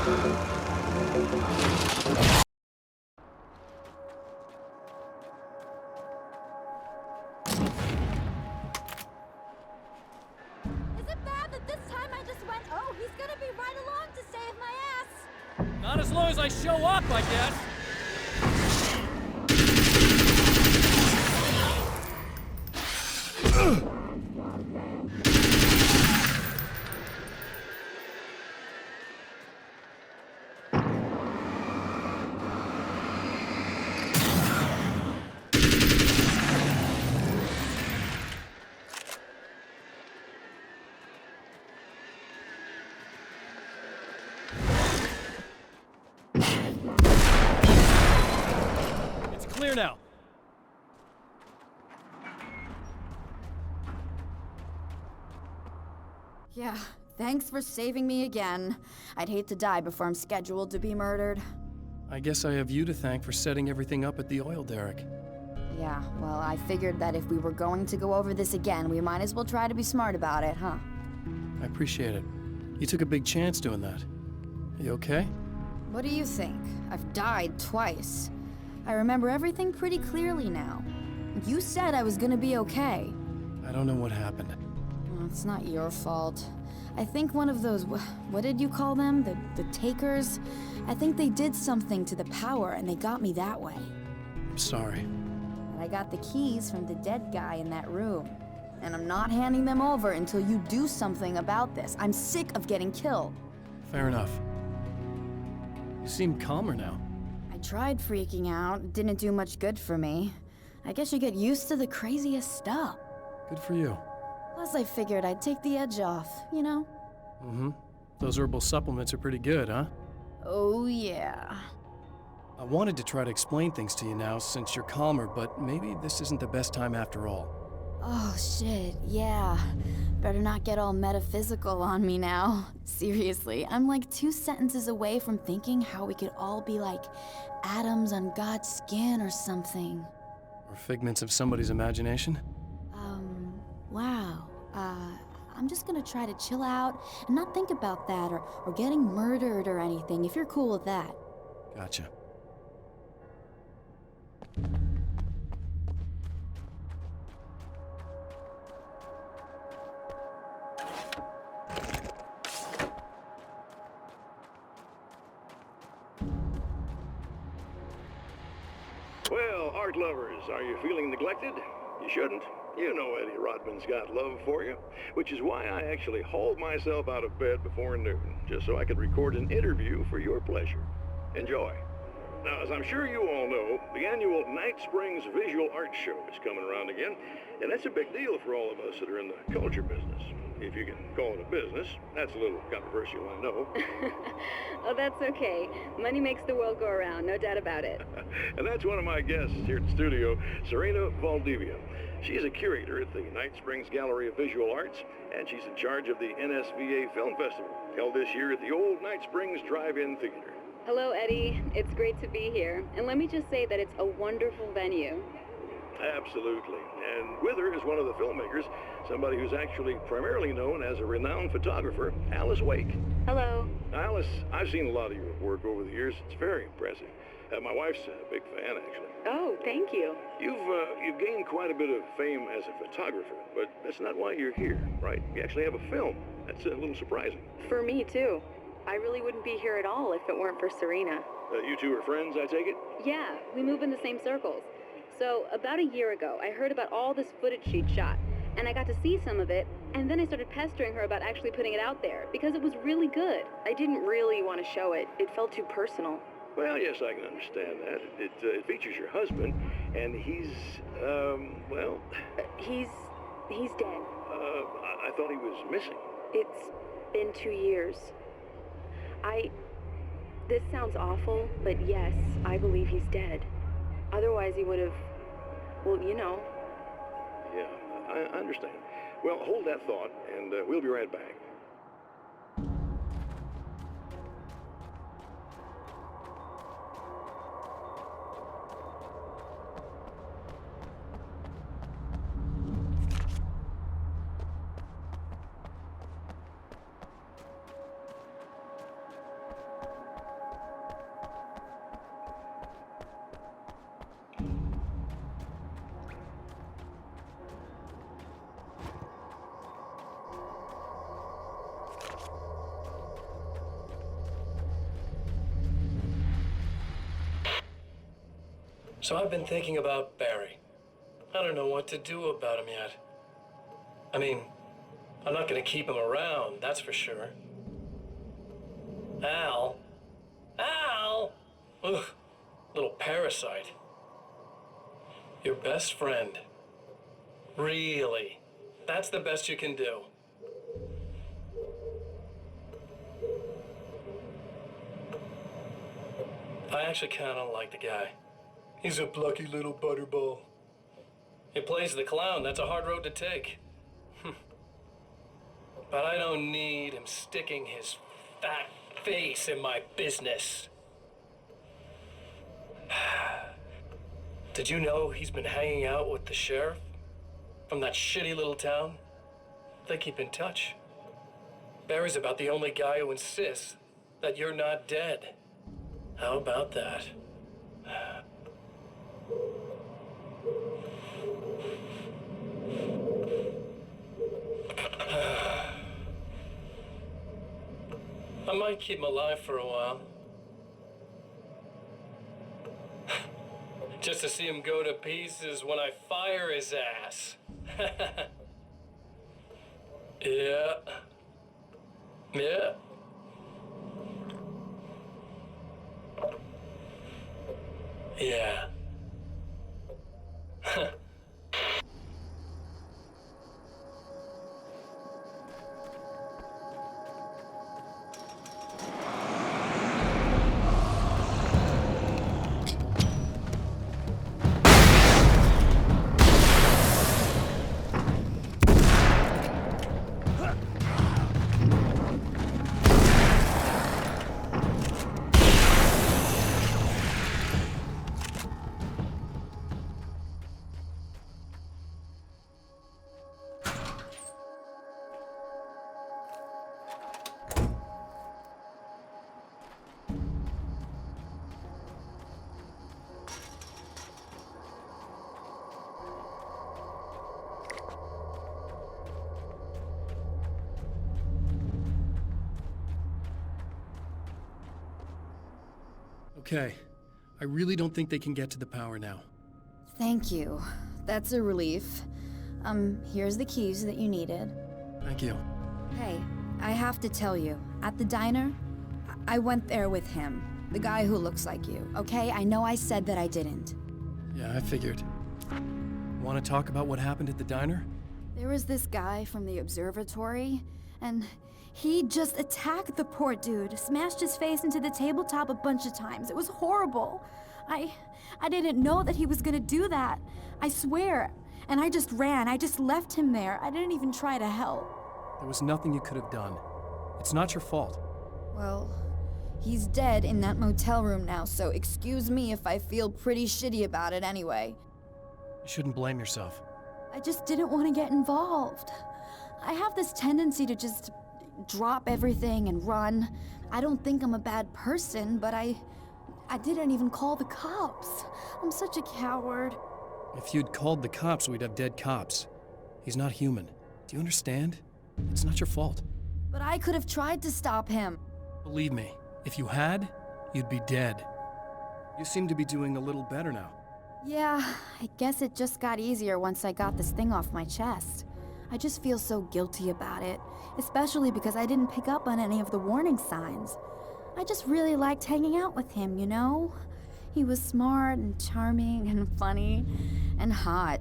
Is it bad that this time I just went, oh, he's gonna be right along to save my ass? Not as long as I show up, I guess. It's clear now. Yeah, thanks for saving me again. I'd hate to die before I'm scheduled to be murdered. I guess I have you to thank for setting everything up at the oil derrick. Yeah, well, I figured that if we were going to go over this again, we might as well try to be smart about it, huh? I appreciate it. You took a big chance doing that. You okay? What do you think? I've died twice. I remember everything pretty clearly now. You said I was gonna be okay. I don't know what happened. Well, it's not your fault. I think one of those, what did you call them? The takers? I think they did something to the power and they got me that way. I'm sorry. And I got the keys from the dead guy in that room. And I'm not handing them over until you do something about this. I'm sick of getting killed. Fair enough. You seem calmer now. I tried freaking out. It didn't do much good for me. I guess you get used to the craziest stuff. Good for you. Plus I figured I'd take the edge off, you know? Mm-hmm. Those herbal supplements are pretty good, huh? Oh yeah. I wanted to try to explain things to you now since you're calmer, but maybe this isn't the best time after all. Oh shit, yeah. Better not get all metaphysical on me now. Seriously, I'm like 2 sentences away from thinking how we could all be like atoms on God's skin or something. Or figments of somebody's imagination? Wow. I'm just gonna try to chill out and not think about that or getting murdered or anything, if you're cool with that. Gotcha. Well, art lovers, are you feeling neglected? You shouldn't. You know Eddie Rodman's got love for you, which is why I actually hauled myself out of bed before noon, just so I could record an interview for your pleasure. Enjoy. Now, as I'm sure you all know, the annual Night Springs Visual Art Show is coming around again, and that's a big deal for all of us that are in the culture business. If you can call it a business. That's a little controversial, I know. Oh, that's okay. Money makes the world go around, no doubt about it. And that's one of my guests here at the studio, Serena Valdivia. She's a curator at the Night Springs Gallery of Visual Arts, and she's in charge of the NSVA Film Festival, held this year at the old Night Springs Drive-In Theater. Hello, Eddie. It's great to be here. And let me just say that it's a wonderful venue. Absolutely. And with her is one of the filmmakers, somebody who's actually primarily known as a renowned photographer, Alice Wake. Hello. Alice, I've seen a lot of your work over the years. It's very impressive. My wife's a big fan, actually. Oh, thank you. You've gained quite a bit of fame as a photographer, but that's not why you're here, right? You actually have a film. That's a little surprising. For me, too. I really wouldn't be here at all if it weren't for Serena. You two are friends, I take it? Yeah, we move in the same circles. So, about a year ago, I heard about all this footage she'd shot, and I got to see some of it, and then I started pestering her about actually putting it out there, because it was really good. I didn't really want to show it. It felt too personal. Well, yes, I can understand that. It features your husband, and he's, well... He's dead. I thought he was missing. It's been 2 years. This sounds awful, but yes, I believe he's dead. Otherwise he would have, well, you know. Yeah, I understand. Well, hold that thought, and we'll be right back. So I've been thinking about Barry. I don't know what to do about him yet. I mean, I'm not gonna keep him around, that's for sure. Al? Al! Ugh, little parasite. Your best friend. Really? That's the best you can do? I actually kinda like the guy. He's a plucky little butterball. He plays the clown, that's a hard road to take. But I don't need him sticking his fat face in my business. Did you know he's been hanging out with the sheriff from that shitty little town? They keep in touch. Barry's about the only guy who insists that you're not dead. How about that? I might keep him alive for a while. Just to see him go to pieces when I fire his ass. Yeah. Yeah. Yeah. Okay. I really don't think they can get to the power now. Thank you. That's a relief. Here's the keys that you needed. Thank you. Hey, I have to tell you, at the diner, I went there with him. The guy who looks like you, okay? I know I said that I didn't. Yeah, I figured. Want to talk about what happened at the diner? There was this guy from the observatory, and he just attacked the poor dude, smashed his face into the tabletop a bunch of times. It was horrible. I didn't know that he was gonna do that. I swear. And I just ran. I just left him there. I didn't even try to help. There was nothing you could have done. It's not your fault. Well, he's dead in that motel room now, so excuse me if I feel pretty shitty about it anyway. You shouldn't blame yourself. I just didn't want to get involved. I have this tendency to just drop everything and run. I don't think I'm a bad person, but I didn't even call the cops. I'm such a coward. If you'd called the cops, we'd have dead cops. He's not human. Do you understand? It's not your fault. But I could have tried to stop him. Believe me, if you had, you'd be dead. You seem to be doing a little better now. Yeah, I guess it just got easier once I got this thing off my chest. I just feel so guilty about it, especially because I didn't pick up on any of the warning signs. I just really liked hanging out with him, you know? He was smart and charming and funny and hot.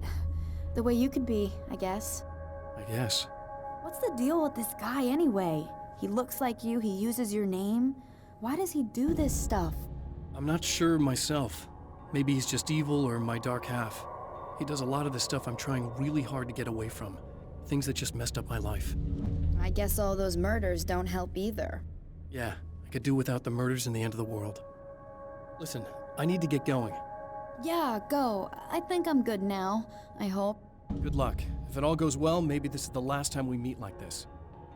The way you could be, I guess. I guess. What's the deal with this guy anyway? He looks like you, he uses your name. Why does he do this stuff? I'm not sure myself. Maybe he's just evil or my dark half. He does a lot of the stuff I'm trying really hard to get away from. Things that just messed up my life. I guess all those murders don't help either. Yeah, I could do without the murders and the end of the world. Listen, I need to get going. Yeah, go. I think I'm good now, I hope. Good luck. If it all goes well, maybe this is the last time we meet like this.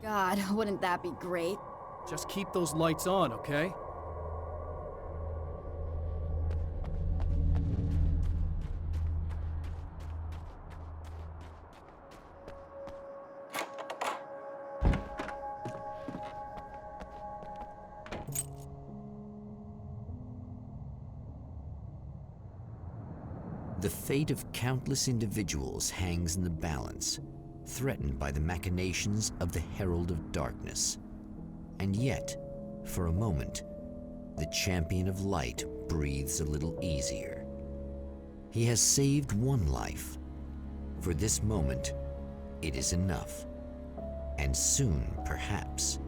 God, wouldn't that be great? Just keep those lights on, okay? The fate of countless individuals hangs in the balance, threatened by the machinations of the Herald of Darkness. And yet, for a moment, the champion of light breathes a little easier. He has saved one life. For this moment, it is enough. And soon, perhaps,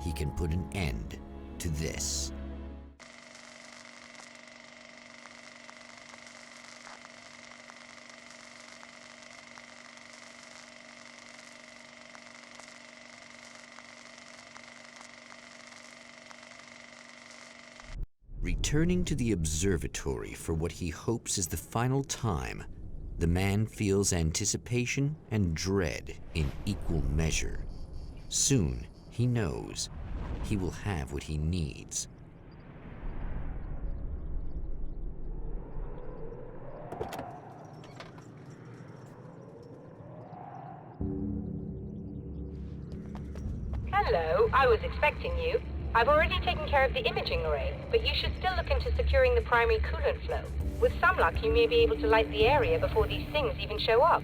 he can put an end to this. Returning to the observatory for what he hopes is the final time, the man feels anticipation and dread in equal measure. Soon, he knows, he will have what he needs. Hello, I was expecting you. I've already taken care of the imaging array, but you should still look into securing the primary coolant flow. With some luck, you may be able to light the area before these things even show up.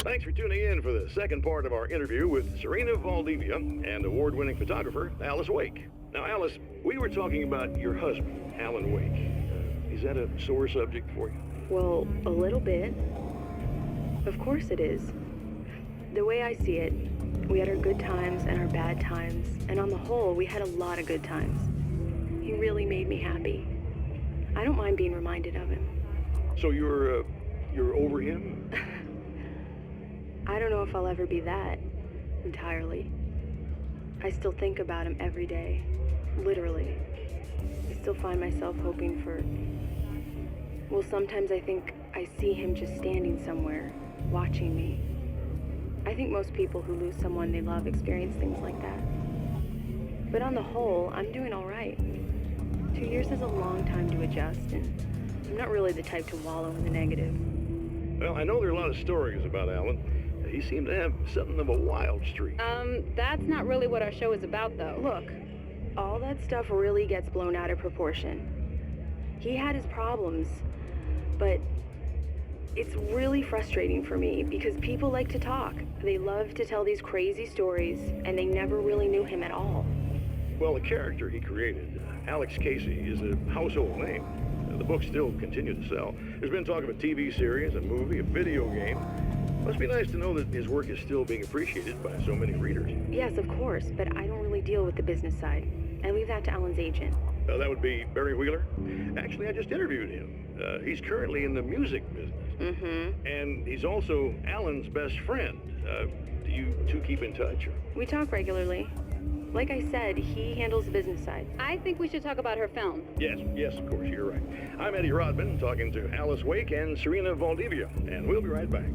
Thanks for tuning in for the second part of our interview with Serena Valdivia and award-winning photographer Alice Wake. Now, Alice, we were talking about your husband, Alan Wake. Is that a sore subject for you? Well, a little bit. Of course it is. The way I see it, we had our good times and our bad times, and on the whole, we had a lot of good times. He really made me happy. I don't mind being reminded of him. So you're over him? I don't know if I'll ever be that, entirely. I still think about him every day, literally. I still find myself hoping for... Well, sometimes I think I see him just standing somewhere, watching me. I think most people who lose someone they love experience things like that. But on the whole, I'm doing all right. 2 years is a long time to adjust, and I'm not really the type to wallow in the negative. Well, I know there are a lot of stories about Alan. He seemed to have something of a wild streak. That's not really what our show is about, though. Look, all that stuff really gets blown out of proportion. He had his problems, but it's really frustrating for me because people like to talk. They love to tell these crazy stories, and they never really knew him at all. Well, the character he created, Alex Casey, is a household name. The books still continue to sell. There's been talk of a TV series, a movie, a video game. Must be nice to know that his work is still being appreciated by so many readers. Yes, of course, but I don't really deal with the business side. I leave that to Alan's agent. That would be Barry Wheeler. Actually, I just interviewed him. He's currently in the music business. Mm-hmm. And he's also Alan's best friend. Do you two keep in touch? We talk regularly. Like I said, he handles the business side. I think we should talk about her film. Yes, of course, you're right. I'm Eddie Rodman, talking to Alice Wake and Serena Valdivia, and we'll be right back.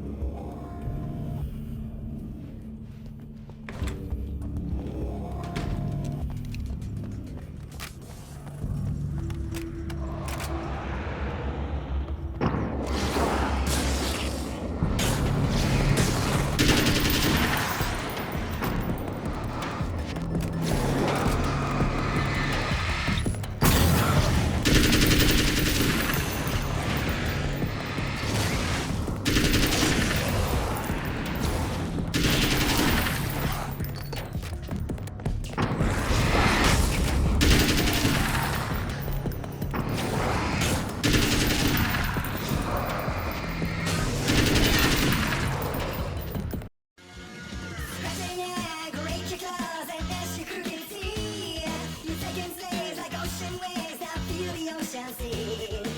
Ocean waves, I feel the ocean sea.